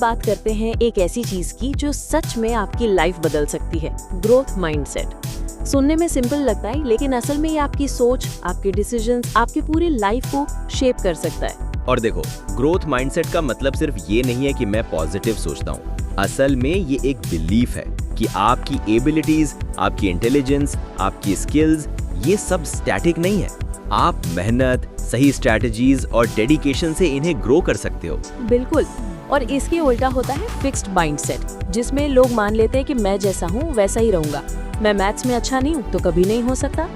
बात करते हैं एक ऐसी चीज की जो सच में आपकी लाइफ बदल सकती है, ग्रोथ माइंडसेट। सुनने में सिंपल लगता है, लेकिन असल में ये आपकी सोच, आपके डिसीजंस, आपकी पूरी लाइफ को शेप कर सकता है। और देखो, ग्रोथ माइंडसेट का मतलब सिर्फ ये नहीं है कि मैं पॉजिटिव सोचता हूँ। असल में ये एक बिलीफ है कि आपकी एबिलिटीज, आपकी इंटेलिजेंस, आपकी स्किल्स, ये सब स्टैटिक नहीं है। आप मेहनत, सही स्ट्रैटेजीज और डेडिकेशन से इन्हें ग्रो कर सकते हो। बिल्कुल। और इसके उल्टा होता है फिक्स्ड माइंडसेट, जिसमें लोग मान लेते हैं कि मैं जैसा हूँ वैसा ही रहूंगा, मैं मैथ्स में अच्छा नहीं हूँ तो कभी नहीं हो सकता।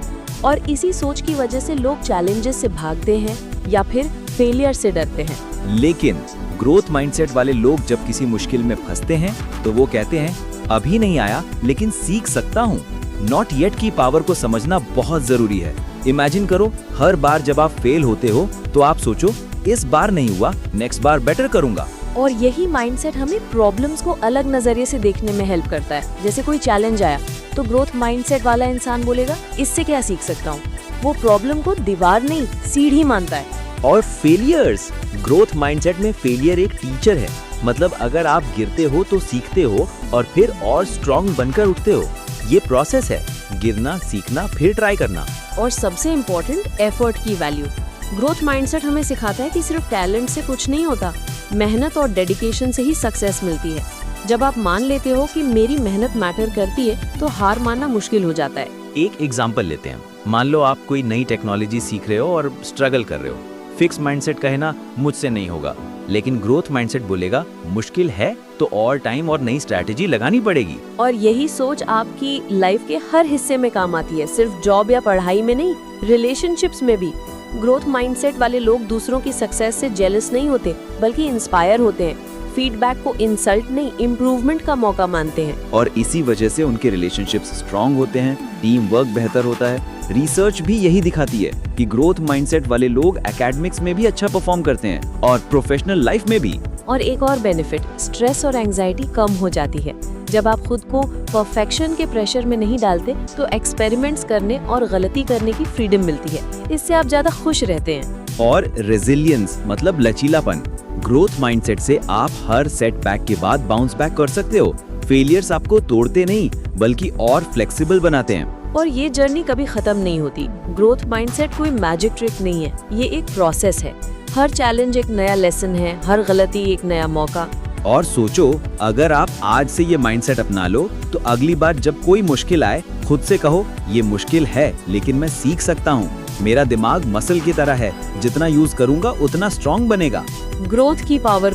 और इसी सोच की वजह से लोग चैलेंजेस से भागते हैं या फिर फेलियर से डरते हैं। लेकिन ग्रोथ माइंडसेट वाले लोग जब किसी मुश्किल में फंसते हैं तो वो कहते हैं अभी नहीं आया लेकिन सीख सकता हूँ। नॉट येट की पावर को समझना बहुत जरूरी है। इमेजिन करो, हर बार जब आप फेल होते हो तो आप सोचो इस बार नहीं हुआ, नेक्स्ट बार बेटर करूंगा। और यही माइंडसेट हमें प्रॉब्लम्स को अलग नजरिए से देखने में हेल्प करता है। जैसे कोई चैलेंज आया तो ग्रोथ माइंडसेट वाला इंसान बोलेगा इससे क्या सीख सकता हूँ। वो प्रॉब्लम को दीवार नहीं, सीढ़ी मानता है। और फेलियर्स, ग्रोथ माइंडसेट में फेलियर एक टीचर है। मतलब अगर आप गिरते हो तो सीखते हो और फिर और स्ट्रॉन्ग बनकर उठते हो। ये प्रोसेस है, गिरना, सीखना, फिर ट्राई करना। और सबसे इम्पोर्टेंट, एफर्ट की वैल्यू। ग्रोथ माइंडसेट हमें सिखाता है कि सिर्फ टैलेंट से कुछ नहीं होता, मेहनत और डेडिकेशन से ही सक्सेस मिलती है। जब आप मान लेते हो कि मेरी मेहनत मैटर करती है तो हार मानना मुश्किल हो जाता है। एक एग्जाम्पल लेते हैं। मान लो आप कोई नई टेक्नोलॉजी सीख रहे हो और स्ट्रगल कर रहे हो। फिक्स माइंडसेट कहे ना मुझसे नहीं होगा, लेकिन ग्रोथ माइंडसेट बोलेगा मुश्किल है तो और टाइम और नई स्ट्रैटेजी लगानी पड़ेगी। और यही सोच आपकी लाइफ के हर हिस्से में काम आती है, सिर्फ जॉब या पढ़ाई में नहीं, रिलेशनशिप्स में भी। ग्रोथ माइंडसेट वाले लोग दूसरों की सक्सेस से जेलस नहीं होते, बल्कि इंस्पायर होते हैं। फीडबैक को इंसल्ट नहीं, इम्प्रूवमेंट का मौका मानते हैं। और इसी वजह से उनके रिलेशनशिप्स स्ट्रांग होते हैं, टीम वर्क बेहतर होता है। रिसर्च भी यही दिखाती है कि ग्रोथ माइंडसेट वाले लोग एकेडमिक्स में भी अच्छा परफॉर्म करते हैं और प्रोफेशनल लाइफ में भी। और एक और बेनिफिट, स्ट्रेस और एंजाइटी कम हो जाती है। जब आप खुद को परफेक्शन के प्रेशर में नहीं डालते तो एक्सपेरिमेंट्स करने और गलती करने की फ्रीडम मिलती है। इससे आप ज्यादा खुश रहते हैं। और रेजिलियंस मतलब लचीलापन। ग्रोथ माइंडसेट से आप हर सेटबैक के बाद बाउंस बैक कर सकते हो। फेलियर्स आपको तोड़ते नहीं बल्कि और फ्लेक्सिबल बनाते हैं। और ये जर्नी कभी खत्म नहीं होती। ग्रोथ माइंडसेट कोई मैजिक ट्रिक नहीं है, ये एक प्रोसेस है। हर चैलेंज एक नया लेसन है, हर गलती एक नया मौका। और सोचो, अगर आप आज से ये माइंडसेट अपना लो तो अगली बार जब कोई मुश्किल आए खुद से कहो ये मुश्किल है लेकिन मैं सीख सकता हूँ। मेरा दिमाग मसल की तरह है, जितना यूज करूंगा उतना स्ट्रॉन्ग बनेगा। ग्रोथ की पावर को